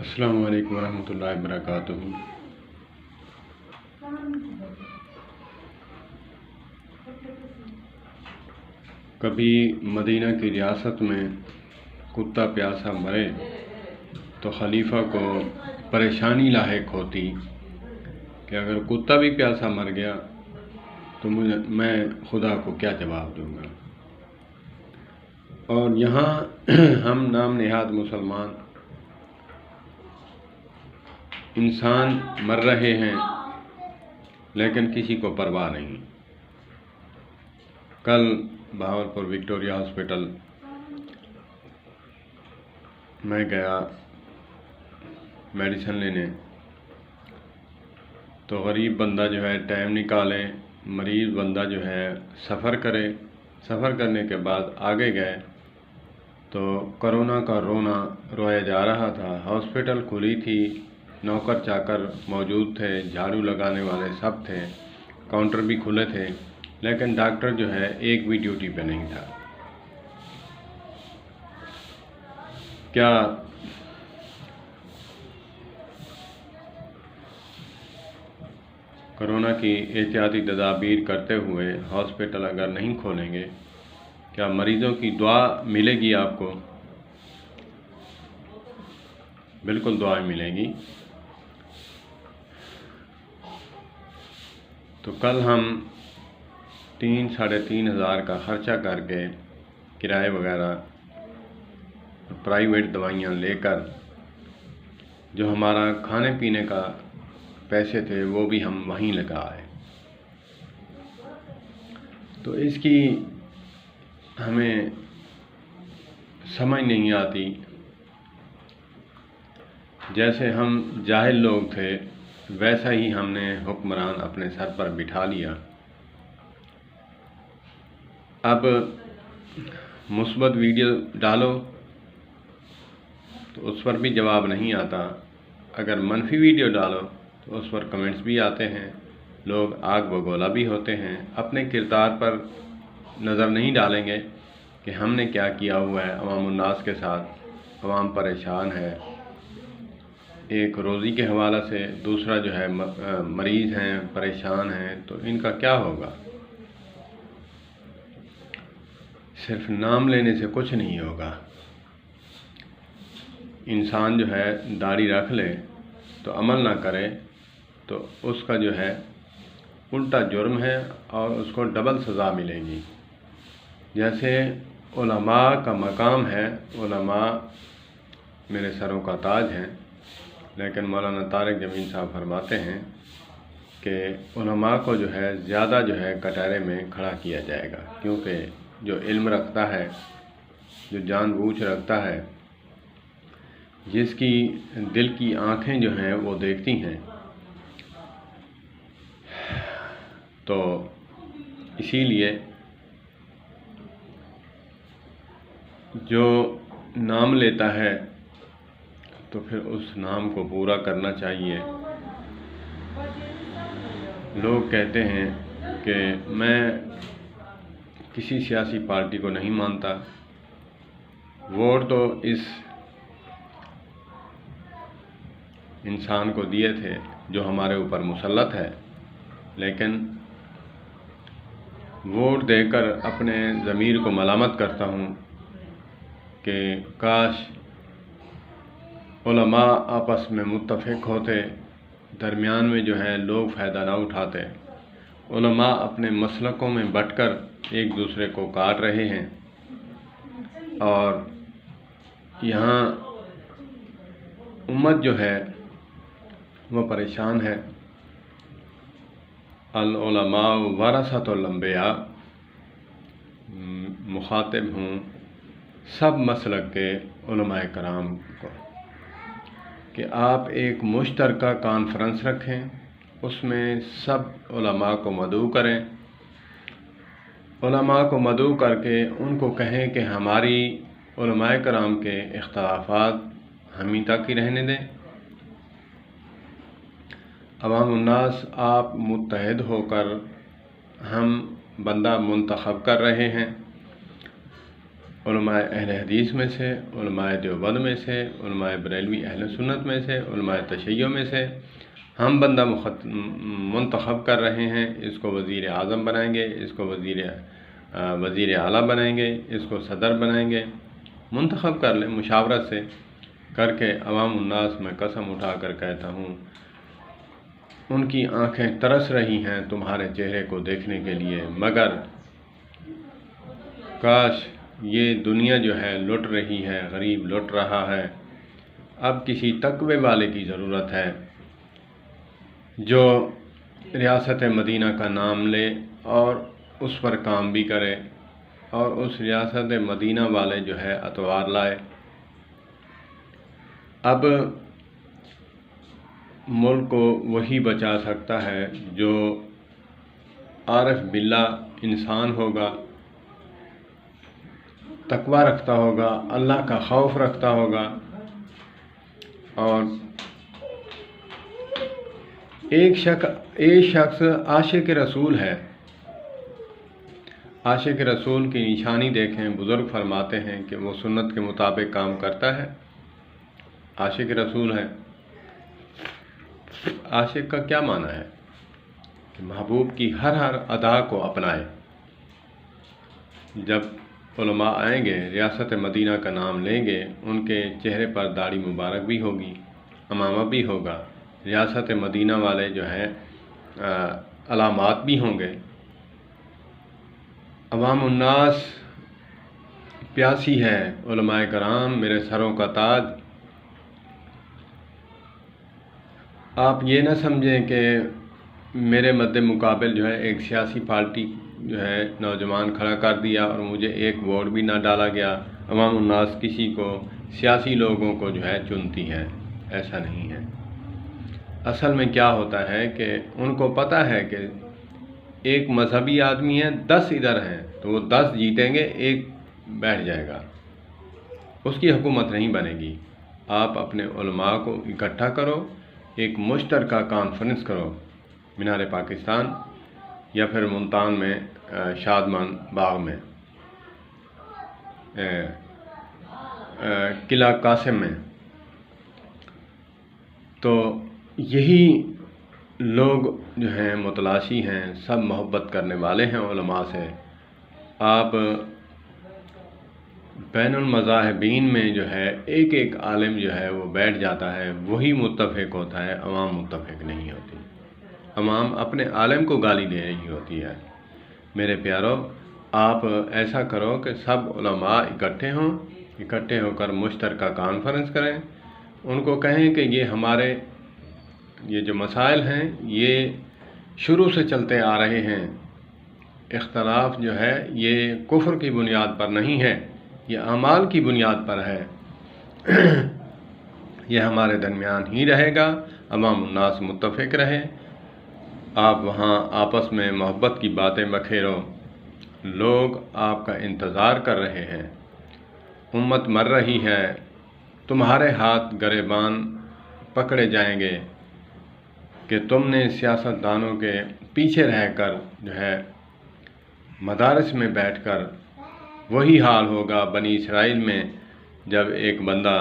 السلام علیکم ورحمۃ اللہ وبرکاتہ۔ کبھی مدینہ کی ریاست میں کتا پیاسا مرے تو خلیفہ کو پریشانی لاحق ہوتی کہ اگر کتا بھی پیاسا مر گیا تو میں خدا کو کیا جواب دوں گا۔ اور یہاں ہم نام نہاد مسلمان انسان مر رہے ہیں لیکن کسی کو پرواہ نہیں۔ کل بہاولپور وکٹوریہ ہاسپٹل میں گیا میڈیسن لینے، تو غریب بندہ جو ہے ٹائم نکالے، مریض بندہ جو ہے سفر کرنے کے بعد آگے گئے تو کرونا کا رونا رویا جا رہا تھا۔ ہاسپٹل کھلی تھی، نوکر چاکر موجود تھے، جھاڑو لگانے والے سب تھے، کاؤنٹر بھی کھلے تھے، لیکن ڈاکٹر جو ہے ایک بھی ڈیوٹی پہ نہیں تھا۔ کیا کرونا کی احتیاطی تدابیر کرتے ہوئے ہاسپٹل اگر نہیں کھولیں گے، کیا مریضوں کی دعا ملے گی آپ کو؟ بالکل دعائیں ملے گی۔ تو کل ہم 3,500 ہزار کا خرچہ کر کے کرائے وغیرہ پرائیویٹ دوائیاں لے کر جو ہمارا کھانے پینے کا پیسے تھے وہ بھی ہم وہیں لگا آئے۔ تو اس کی ہمیں سمجھ نہیں آتی، جیسے ہم جاہل لوگ تھے ویسا ہی ہم نے حکمران اپنے سر پر بٹھا لیا۔ اب مثبت ویڈیو ڈالو تو اس پر بھی جواب نہیں آتا، اگر منفی ویڈیو ڈالو تو اس پر کمنٹس بھی آتے ہیں، لوگ آگ بگولا بھی ہوتے ہیں۔ اپنے کردار پر نظر نہیں ڈالیں گے کہ ہم نے کیا کیا ہوا ہے عوام الناس کے ساتھ۔ عوام پریشان ہے، ایک روزی کے حوالہ سے، دوسرا جو ہے مریض ہیں، پریشان ہیں، تو ان کا کیا ہوگا؟ صرف نام لینے سے کچھ نہیں ہوگا۔ انسان جو ہے داڑھی رکھ لے تو عمل نہ کرے تو اس کا جو ہے الٹا جرم ہے اور اس کو ڈبل سزا ملے گی۔ جیسے علماء کا مقام ہے، علماء میرے سروں کا تاج ہیں، لیکن مولانا طارق جمیل صاحب فرماتے ہیں کہ علماء کو جو ہے زیادہ جو ہے کٹہرے میں کھڑا کیا جائے گا، کیونکہ جو علم رکھتا ہے، جو جان بوجھ رکھتا ہے، جس کی دل کی آنکھیں جو ہیں وہ دیکھتی ہیں، تو اسی لیے جو نام لیتا ہے تو پھر اس نام کو پورا کرنا چاہیے۔ لوگ کہتے ہیں کہ میں کسی سیاسی پارٹی کو نہیں مانتا، ووٹ تو اس انسان کو دیے تھے جو ہمارے اوپر مسلط ہے، لیکن ووٹ دے کر اپنے ضمیر کو ملامت کرتا ہوں کہ کاش علماء آپس میں متفق ہوتے، درمیان میں جو ہے لوگ فائدہ نہ اٹھاتے۔ علماء اپنے مسلکوں میں بٹ کر ایک دوسرے کو کاٹ رہے ہیں، اور یہاں امت جو ہے وہ پریشان ہے۔ العلماء ورثۃ الانبیاء، مخاطب ہوں سب مسلک کے علماء کرام کو کہ آپ ایک مشترکہ کانفرنس رکھیں، اس میں سب علماء کو مدعو کریں، علماء کو مدعو کر کے ان کو کہیں کہ ہماری علماء کرام کے اختلافات ہم ہی تک ہی رہنے دیں۔ عوام الناس آپ متحد ہو کر ہم بندہ منتخب کر رہے ہیں، علماء اہل حدیث میں سے، علماء دیوبند میں سے، علماء بریلوی اہل سنت میں سے، علماء تشیع میں سے ہم بندہ منتخب کر رہے ہیں، اس کو وزیر اعظم بنائیں گے، اس کو وزیر اعلیٰ بنائیں گے، اس کو صدر بنائیں گے، منتخب کر لیں مشاورت سے کر کے۔ عوام الناس میں قسم اٹھا کر کہتا ہوں ان کی آنکھیں ترس رہی ہیں تمہارے چہرے کو دیکھنے کے لیے، مگر کاش یہ دنیا جو ہے لٹ رہی ہے، غریب لٹ رہا ہے، اب کسی تقوی والے کی ضرورت ہے جو ریاست مدینہ کا نام لے اور اس پر کام بھی کرے، اور اس ریاست مدینہ والے جو ہے اتوار لائے۔ اب ملک کو وہی بچا سکتا ہے جو عارف باللہ انسان ہوگا، تقوی رکھتا ہوگا، اللہ کا خوف رکھتا ہوگا، اور ایک شخص عاشق رسول ہے۔ عاشق رسول کی نشانی دیکھیں، بزرگ فرماتے ہیں کہ وہ سنت کے مطابق کام کرتا ہے، عاشق رسول ہے۔ عاشق کا کیا معنی ہے؟ کہ محبوب کی ہر ادا کو اپنائے۔ جب علماء آئیں گے، ریاست مدینہ کا نام لیں گے، ان کے چہرے پر داڑھی مبارک بھی ہوگی، عمامہ بھی ہوگا، ریاست مدینہ والے جو ہے علامات بھی ہوں گے۔ عوام الناس پیاسی ہے، علماء کرام میرے سروں کا تاج۔ آپ یہ نہ سمجھیں کہ میرے مد مقابل جو ہے ایک سیاسی پارٹی جو ہے نوجوان کھڑا کر دیا اور مجھے ایک ووٹ بھی نہ ڈالا گیا۔ عوام الناس کسی کو، سیاسی لوگوں کو جو ہے چنتی ہے، ایسا نہیں ہے۔ اصل میں کیا ہوتا ہے کہ ان کو پتہ ہے کہ ایک مذہبی آدمی ہے، 10 ادھر ہیں، تو وہ 10 جیتیں گے، ایک بیٹھ جائے گا، اس کی حکومت نہیں بنے گی۔ آپ اپنے علماء کو اکٹھا کرو، ایک مشترکہ کانفرنس کرو، مینار پاکستان یا پھر ملتان میں شادمان باغ میں، قلعہ قاسم میں۔ تو یہی لوگ جو ہیں متلاشی ہیں، سب محبت کرنے والے ہیں علماء سے۔ آپ بین المذاہبین میں جو ہے ایک عالم جو ہے وہ بیٹھ جاتا ہے، وہی متفق ہوتا ہے، عوام متفق نہیں ہوتی۔ عوام اپنے عالم کو گالی دے رہی ہوتی ہے۔ میرے پیارو، آپ ایسا کرو کہ سب علماء اکٹھے ہو کر مشترکہ کانفرنس کریں، ان کو کہیں کہ یہ جو مسائل ہیں یہ شروع سے چلتے آ رہے ہیں، اختلاف جو ہے یہ کفر کی بنیاد پر نہیں ہے، یہ اعمال کی بنیاد پر ہے، یہ ہمارے درمیان ہی رہے گا، عوام الناس متفق رہے۔ آپ وہاں آپس میں محبت کی باتیں بکھیرو، لوگ آپ کا انتظار کر رہے ہیں، امت مر رہی ہے، تمہارے ہاتھ گریبان پکڑے جائیں گے کہ تم نے سیاستدانوں کے پیچھے رہ کر جو ہے مدارس میں بیٹھ کر، وہی حال ہوگا بنی اسرائیل میں جب ایک بندہ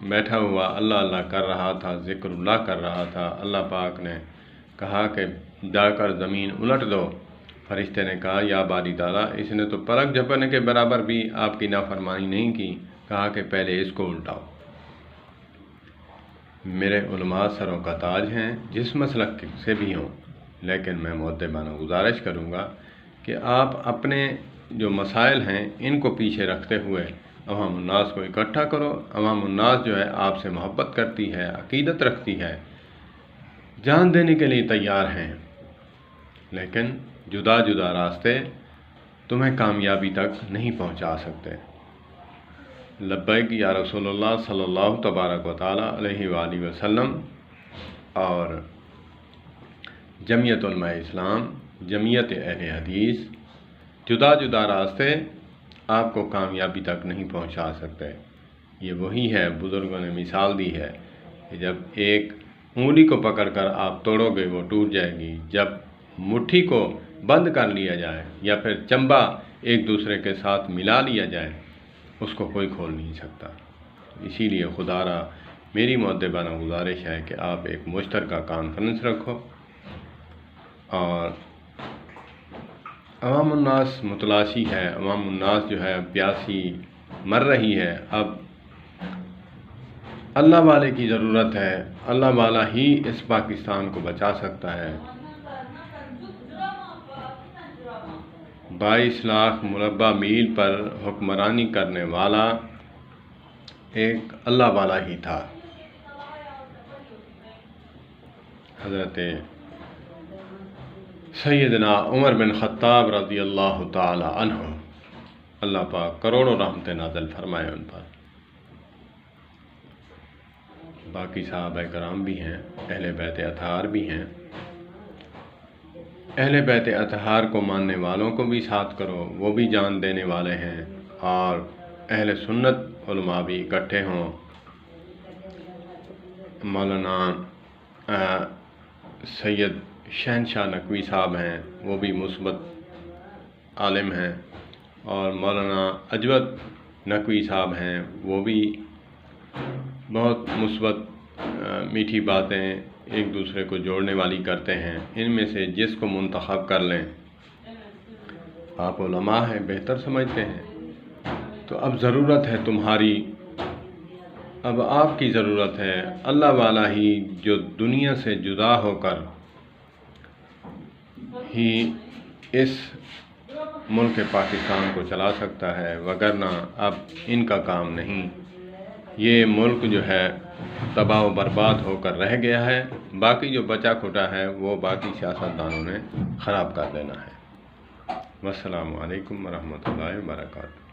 بیٹھا ہوا اللہ اللہ کر رہا تھا، ذکر اللہ کر رہا تھا، اللہ پاک نے کہا کہ جا کر زمین الٹ دو، فرشتے نے کہا یا باری تعالیٰ، اس نے تو پلک جھپکنے کے برابر بھی آپ کی نافرمانی نہیں کی، کہا کہ پہلے اس کو الٹاؤ۔ میرے علماء سروں کا تاج ہیں، جس مسلک سے بھی ہوں، لیکن میں مؤدبانہ گزارش کروں گا کہ آپ اپنے جو مسائل ہیں ان کو پیچھے رکھتے ہوئے عوام الناس کو اکٹھا کرو۔ عوام الناس جو ہے آپ سے محبت کرتی ہے، عقیدت رکھتی ہے، جان دینے کے لیے تیار ہیں، لیکن جدا جدا راستے تمہیں کامیابی تک نہیں پہنچا سکتے۔ لبیک یا رسول اللہ صلی اللہ تبارک و تعالیٰ علیہ وآلہ وسلم اور جمعیت علماء اسلام، جمعیت اہل حدیث، جدا جدا راستے آپ کو کامیابی تک نہیں پہنچا سکتے۔ یہ وہی ہے، بزرگوں نے مثال دی ہے کہ جب ایک انگلی کو پکڑ کر آپ توڑو گے وہ ٹوٹ جائے گی، جب مٹھی کو بند کر لیا جائے یا پھر چمبا ایک دوسرے کے ساتھ ملا لیا جائے اس کو کوئی کھول نہیں سکتا۔ اسی لیے خدا را میری مؤدبانہ گزارش ہے کہ آپ ایک مشترکہ کانفرنس رکھو اور عوام الناس متلاشی ہے، عوام الناس جو ہے پیاسی مر رہی ہے۔ اب اللہ والے کی ضرورت ہے، اللہ والا ہی اس پاکستان کو بچا سکتا ہے۔ 22 لاکھ مربع میل پر حکمرانی کرنے والا ایک اللہ والا ہی تھا، حضرت سیدنا عمر بن خطاب رضی اللہ تعالی عنہ۔ اللہ پاک کروڑوں رحمت نازل فرمائے ان پر۔ باقی صحابہ کرام بھی ہیں، اہل بیت اطہار بھی ہیں۔ اہل بیت اطہار کو ماننے والوں کو بھی ساتھ کرو، وہ بھی جان دینے والے ہیں، اور اہل سنت علماء بھی اکٹھے ہوں۔ مولانا سید شہنشاہ نقوی صاحب ہیں، وہ بھی مثبت عالم ہیں، اور مولانا اجود نقوی صاحب ہیں، وہ بھی بہت مثبت میٹھی باتیں ایک دوسرے کو جوڑنے والی کرتے ہیں۔ ان میں سے جس کو منتخب کر لیں، آپ علماء ہیں، بہتر سمجھتے ہیں، تو اب ضرورت ہے تمہاری، اب آپ کی ضرورت ہے۔ اللہ والا ہی جو دنیا سے جدا ہو کر ہی اس ملک پاکستان کو چلا سکتا ہے، وگرنہ اب ان کا کام نہیں۔ یہ ملک جو ہے تباہ و برباد ہو کر رہ گیا ہے، باقی جو بچا کھٹا ہے وہ باقی سیاستدانوں نے خراب کر دینا ہے۔ والسلام علیکم ورحمۃ اللہ وبرکاتہ۔